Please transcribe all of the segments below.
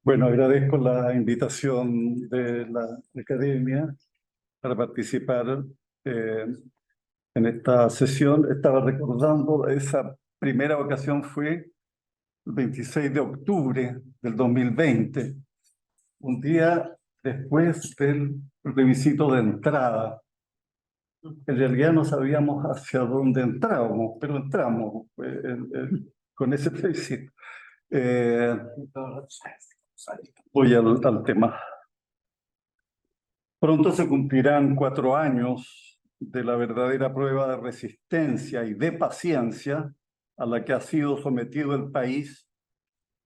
Bueno, agradezco la invitación de la academia para participar eh, en esta sesión. Estaba recordando, esa primera ocasión fue el 26 de octubre del 2020, un día después del plebiscito de entrada. En realidad no sabíamos hacia dónde entrábamos, pero entramos con ese plebiscito. Voy al tema. Pronto se cumplirán 4 años de la verdadera prueba de resistencia y de paciencia a la que ha sido sometido el país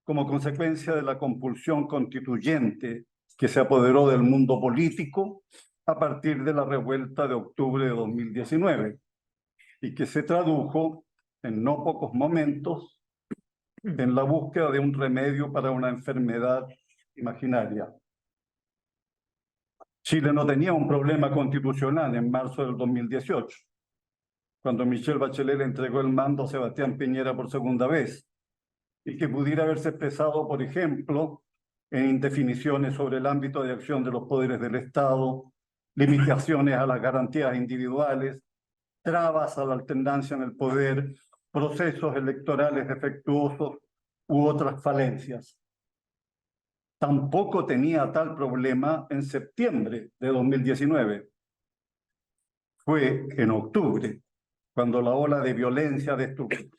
como consecuencia de la compulsión constituyente que se apoderó del mundo político a partir de la revuelta de octubre de 2019 y que se tradujo en no pocos momentos en la búsqueda de un remedio para una enfermedad imaginaria. Chile no tenía un problema constitucional en marzo del 2018, cuando Michelle Bachelet le entregó el mando a Sebastián Piñera por segunda vez, y que pudiera haberse expresado, por ejemplo, en indefiniciones sobre el ámbito de acción de los poderes del Estado, limitaciones a las garantías individuales, trabas a la alternancia en el poder, procesos electorales defectuosos u otras falencias. Tampoco tenía tal problema en septiembre de 2019. Fue en octubre, cuando la ola de violencia, destrucción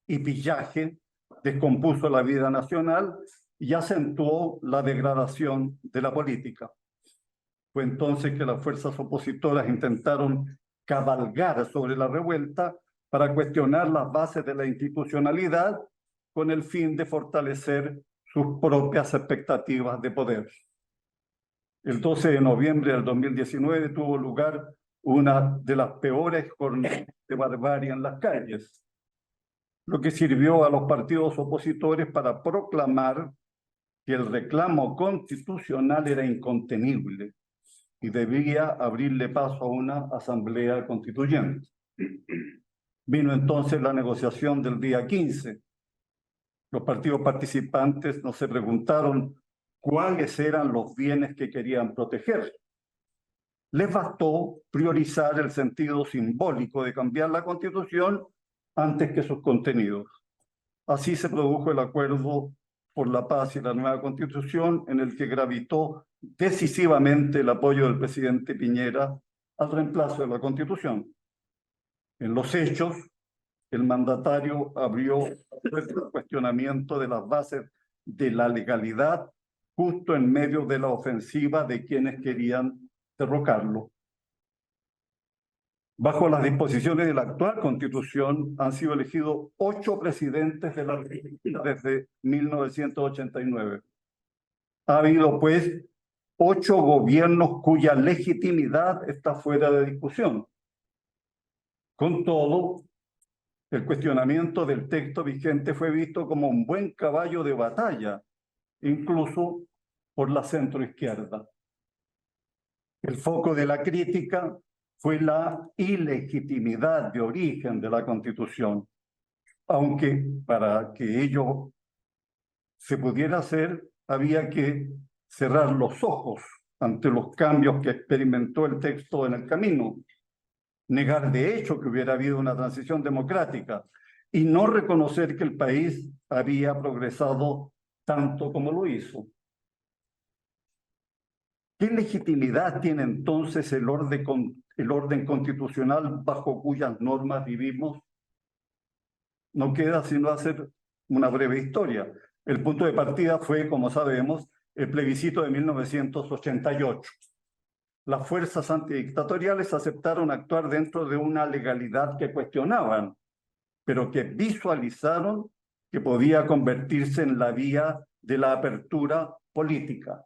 y pillaje descompuso la vida nacional y acentuó la degradación de la política. Fue entonces que las fuerzas opositoras intentaron cabalgar sobre la revuelta para cuestionar las bases de la institucionalidad con el fin de fortalecer sus propias expectativas de poder. El 12 de noviembre del 2019 tuvo lugar una de las peores jornadas de barbarie en las calles, lo que sirvió a los partidos opositores para proclamar que el reclamo constitucional era incontenible y debía abrirle paso a una asamblea constituyente. Vino entonces la negociación del día 15. Los partidos participantes no se preguntaron cuáles eran los bienes que querían proteger. Les bastó priorizar el sentido simbólico de cambiar la Constitución antes que sus contenidos. Así se produjo el acuerdo por la paz y la nueva Constitución, en el que gravitó decisivamente el apoyo del presidente Piñera al reemplazo de la Constitución. En los hechos, el mandatario abrió el cuestionamiento de las bases de la legalidad justo en medio de la ofensiva de quienes querían derrocarlo. Bajo las disposiciones de la actual Constitución han sido elegidos 8 presidentes de la República desde 1989. Ha habido, pues, 8 gobiernos cuya legitimidad está fuera de discusión. Con todo, el cuestionamiento del texto vigente fue visto como un buen caballo de batalla, incluso por la centroizquierda. El foco de la crítica fue la ilegitimidad de origen de la Constitución, aunque para que ello se pudiera hacer había que cerrar los ojos ante los cambios que experimentó el texto en el camino, negar de hecho que hubiera habido una transición democrática y no reconocer que el país había progresado tanto como lo hizo. ¿Qué legitimidad tiene entonces el orden constitucional bajo cuyas normas vivimos? No queda sino hacer una breve historia. El punto de partida fue, como sabemos, el plebiscito de 1988. Las fuerzas antidictatoriales aceptaron actuar dentro de una legalidad que cuestionaban, pero que visualizaron que podía convertirse en la vía de la apertura política.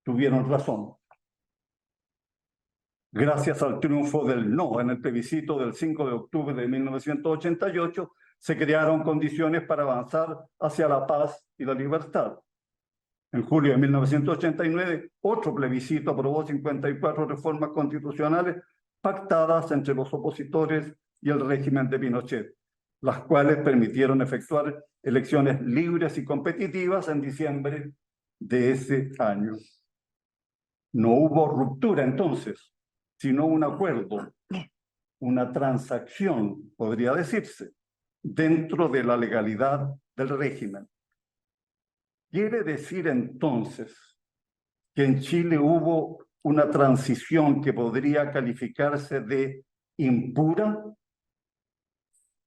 Tuvieron razón. Gracias al triunfo del no en el plebiscito del 5 de octubre de 1988, se crearon condiciones para avanzar hacia la paz y la libertad. En julio de 1989, otro plebiscito aprobó 54 reformas constitucionales pactadas entre los opositores y el régimen de Pinochet, las cuales permitieron efectuar elecciones libres y competitivas en diciembre de ese año. No hubo ruptura entonces, sino un acuerdo, una transacción, podría decirse, dentro de la legalidad del régimen. Quiere decir entonces que en Chile hubo una transición que podría calificarse de impura.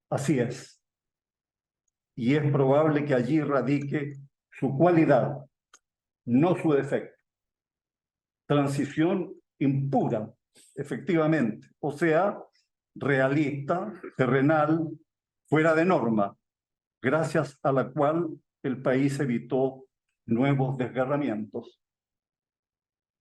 Así es. Y es probable que allí radique su cualidad, no su defecto. Transición impura, efectivamente, o sea, realista, terrenal, fuera de norma, gracias a la cual el país evitó nuevos desgarramientos.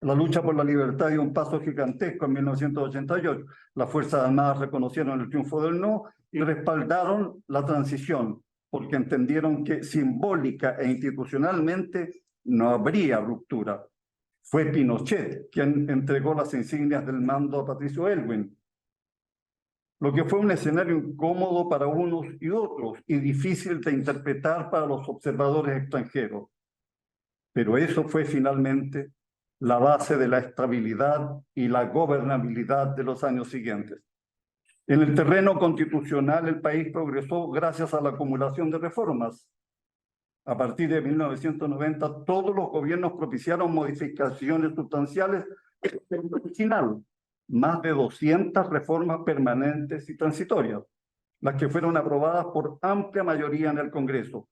La lucha por la libertad dio un paso gigantesco en 1988. Las Fuerzas Armadas reconocieron el triunfo del no y respaldaron la transición, porque entendieron que simbólica e institucionalmente no habría ruptura. Fue Pinochet quien entregó las insignias del mando a Patricio Aylwin, lo que fue un escenario incómodo para unos y otros y difícil de interpretar para los observadores extranjeros. Pero eso fue finalmente la base de la estabilidad y la gobernabilidad de los años siguientes. En el terreno constitucional, el país progresó gracias a la acumulación de reformas. A partir de 1990, todos los gobiernos propiciaron modificaciones sustanciales del original, más de 200 reformas permanentes y transitorias, las que fueron aprobadas por amplia mayoría en el Congreso.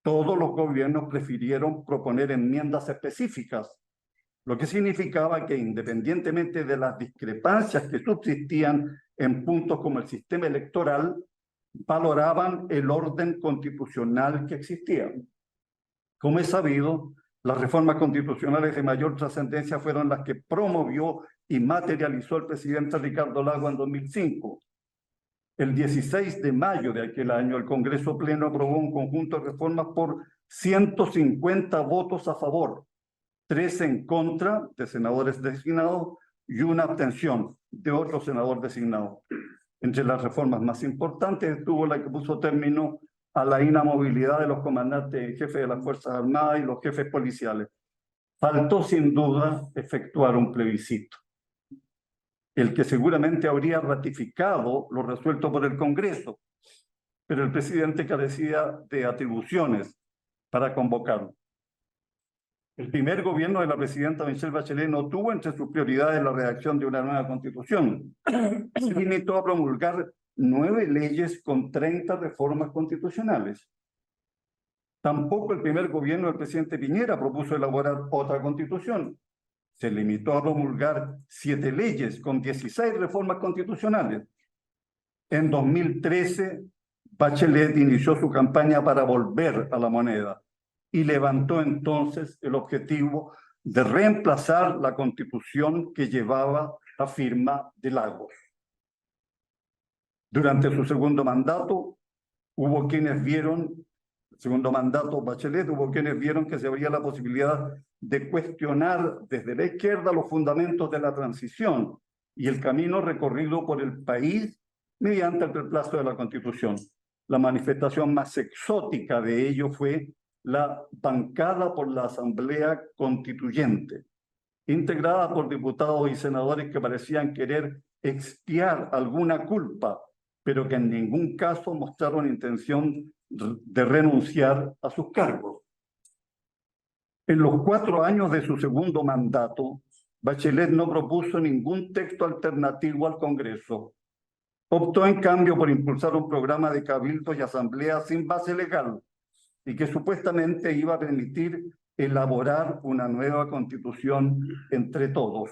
Todos los gobiernos prefirieron proponer enmiendas específicas, lo que significaba que independientemente de las discrepancias que subsistían en puntos como el sistema electoral, valoraban el orden constitucional que existía. Como es sabido, las reformas constitucionales de mayor trascendencia fueron las que promovió y materializó el presidente Ricardo Lagos en 2005. El 16 de mayo de aquel año, el Congreso Pleno aprobó un conjunto de reformas por 150 votos a favor, 3 en contra de senadores designados y una abstención de otro senador designado. Entre las reformas más importantes estuvo la que puso término a la inamovilidad de los comandantes jefes de las Fuerzas Armadas y los jefes policiales. Faltó sin duda efectuar un plebiscito, el que seguramente habría ratificado lo resuelto por el Congreso, pero el presidente carecía de atribuciones para convocarlo. El primer gobierno de la presidenta Michelle Bachelet no tuvo entre sus prioridades la redacción de una nueva constitución. Se limitó a promulgar 9 leyes con 30 reformas constitucionales. Tampoco el primer gobierno del presidente Piñera propuso elaborar otra constitución. Se limitó a promulgar 7 leyes con 16 reformas constitucionales. En 2013, Bachelet inició su campaña para volver a la moneda y levantó entonces el objetivo de reemplazar la constitución que llevaba la firma de Lagos. Durante su segundo mandato, hubo quienes vieron que se abría la posibilidad de cuestionar desde la izquierda los fundamentos de la transición y el camino recorrido por el país mediante el reemplazo de la Constitución. La manifestación más exótica de ello fue la bancada por la Asamblea Constituyente, integrada por diputados y senadores que parecían querer expiar alguna culpa, pero que en ningún caso mostraron intención de renunciar a sus cargos. En los 4 años de su segundo mandato, Bachelet no propuso ningún texto alternativo al Congreso. Optó en cambio por impulsar un programa de cabildos y asambleas sin base legal y que supuestamente iba a permitir elaborar una nueva constitución entre todos.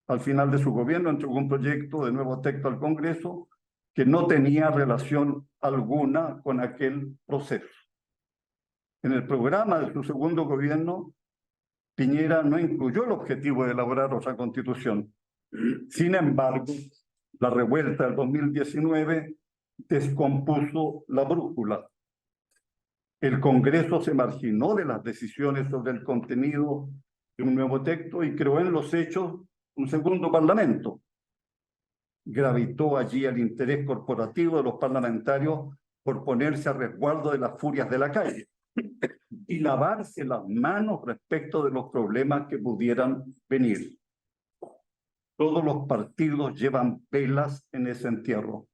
Al final de su gobierno entregó un proyecto de nuevo texto al Congreso que no tenía relación alguna con aquel proceso. En el programa de su segundo gobierno, Piñera no incluyó el objetivo de elaborar otra constitución. Sin embargo, la revuelta del 2019 descompuso la brújula. El Congreso se marginó de las decisiones sobre el contenido de un nuevo texto y creó en los hechos un segundo parlamento. Gravitó allí el interés corporativo de los parlamentarios por ponerse a resguardo de las furias de la calle. y lavarse las manos respecto de los problemas que pudieran venir. Todos los partidos llevan velas en ese entierro.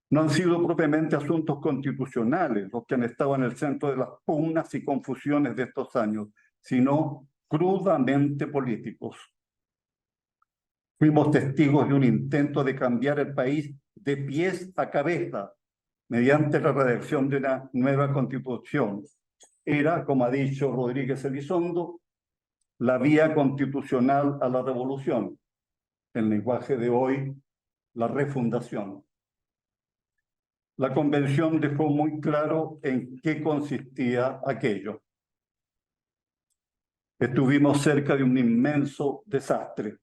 No han sido propiamente asuntos constitucionales los que han estado en el centro de las pugnas y confusiones de estos años, sino crudamente políticos. Fuimos testigos de un intento de cambiar el país de pies a cabeza mediante la redacción de una nueva constitución. Era, como ha dicho Rodríguez Elizondo, la vía constitucional a la revolución. En lenguaje de hoy, la refundación. La convención dejó muy claro en qué consistía aquello. Estuvimos cerca de un inmenso desastre.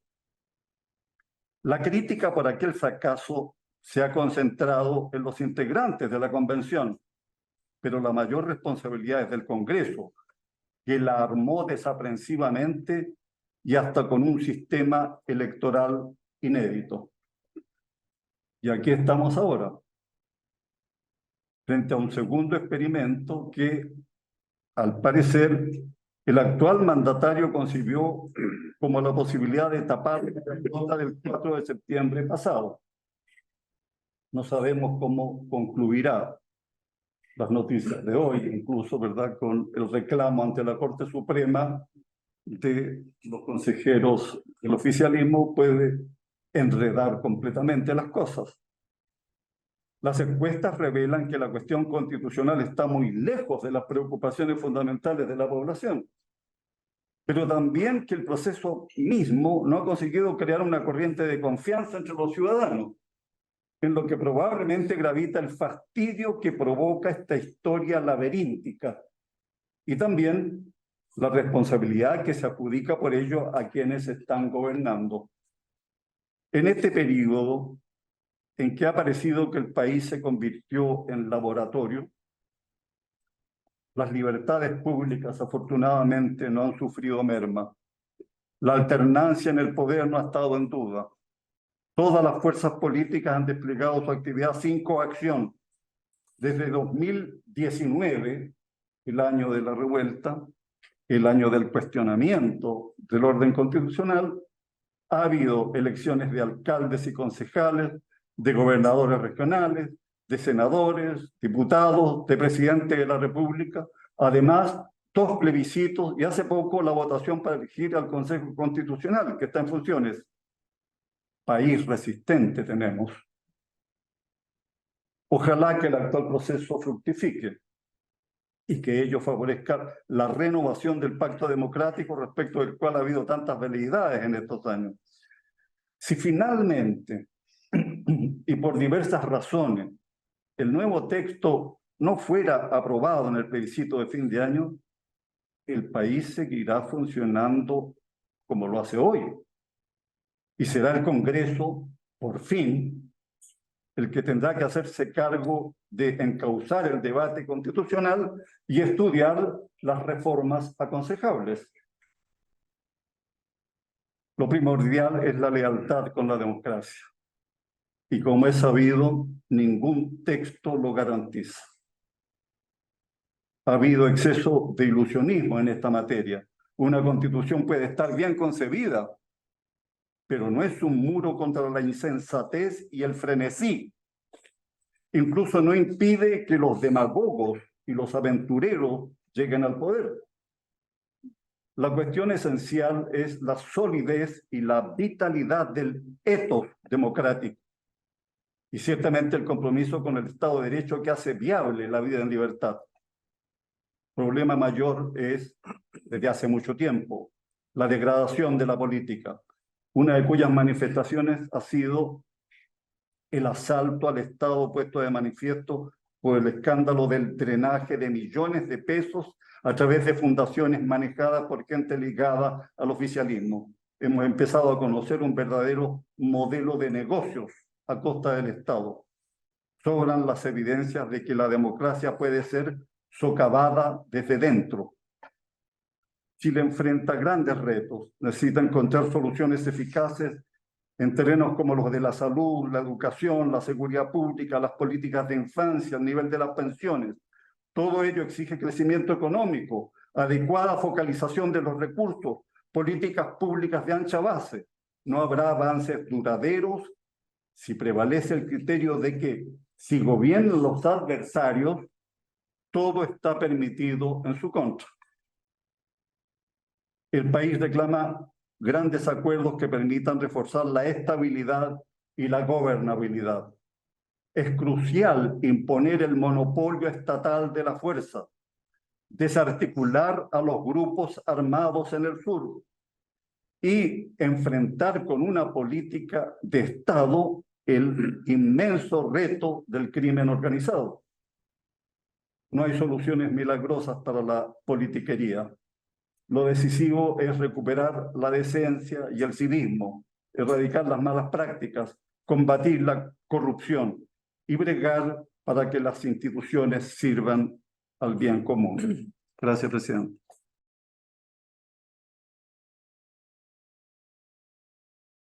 La crítica por aquel fracaso se ha concentrado en los integrantes de la convención, pero la mayor responsabilidad es del Congreso, que la armó desaprensivamente y hasta con un sistema electoral inédito. Y aquí estamos ahora, frente a un segundo experimento que, al parecer, el actual mandatario concibió como la posibilidad de tapar la derrota del 4 de septiembre pasado. No sabemos cómo concluirá las noticias de hoy, incluso, ¿verdad?, con el reclamo ante la Corte Suprema de los consejeros del oficialismo, puede enredar completamente las cosas. Las encuestas revelan que la cuestión constitucional está muy lejos de las preocupaciones fundamentales de la población, pero también que el proceso mismo no ha conseguido crear una corriente de confianza entre los ciudadanos, en lo que probablemente gravita el fastidio que provoca esta historia laberíntica y también la responsabilidad que se adjudica por ello a quienes están gobernando. En este periodo en que ha parecido que el país se convirtió en laboratorio, las libertades públicas afortunadamente no han sufrido merma. La alternancia en el poder no ha estado en duda. Todas las fuerzas políticas han desplegado su actividad sin coacción. Desde 2019, el año de la revuelta, el año del cuestionamiento del orden constitucional, ha habido elecciones de alcaldes y concejales, de gobernadores regionales, de senadores, diputados, de presidente de la República, además 2 plebiscitos y hace poco la votación para elegir al Consejo Constitucional, que está en funciones. País resistente tenemos. Ojalá que el actual proceso fructifique y que ello favorezca la renovación del pacto democrático respecto del cual ha habido tantas veleidades en estos años. Si finalmente, y por diversas razones, el nuevo texto no fuera aprobado en el plebiscito de fin de año, el país seguirá funcionando como lo hace hoy. Y será el Congreso, por fin, el que tendrá que hacerse cargo de encauzar el debate constitucional y estudiar las reformas aconsejables. Lo primordial es la lealtad con la democracia. Y como es sabido, ningún texto lo garantiza. Ha habido exceso de ilusionismo en esta materia. Una constitución puede estar bien concebida, pero no es un muro contra la insensatez y el frenesí. Incluso no impide que los demagogos y los aventureros lleguen al poder. La cuestión esencial es la solidez y la vitalidad del ethos democrático y ciertamente el compromiso con el Estado de Derecho que hace viable la vida en libertad. El problema mayor es, desde hace mucho tiempo, la degradación de la política, una de cuyas manifestaciones ha sido el asalto al Estado puesto de manifiesto por el escándalo del drenaje de millones de pesos a través de fundaciones manejadas por gente ligada al oficialismo. Hemos empezado a conocer un verdadero modelo de negocios a costa del Estado. Sobran las evidencias de que la democracia puede ser socavada desde dentro. Chile enfrenta grandes retos, necesita encontrar soluciones eficaces en terrenos como los de la salud, la educación, la seguridad pública, las políticas de infancia, el nivel de las pensiones. Todo ello exige crecimiento económico, adecuada focalización de los recursos, políticas públicas de ancha base. No habrá avances duraderos si prevalece el criterio de que si gobiernan los adversarios, todo está permitido en su contra. El país reclama grandes acuerdos que permitan reforzar la estabilidad y la gobernabilidad. Es crucial imponer el monopolio estatal de la fuerza, desarticular a los grupos armados en el sur y enfrentar con una política de Estado el inmenso reto del crimen organizado. No hay soluciones milagrosas para la politiquería. Lo decisivo es recuperar la decencia y el civismo, erradicar las malas prácticas, combatir la corrupción y bregar para que las instituciones sirvan al bien común. Gracias, presidente.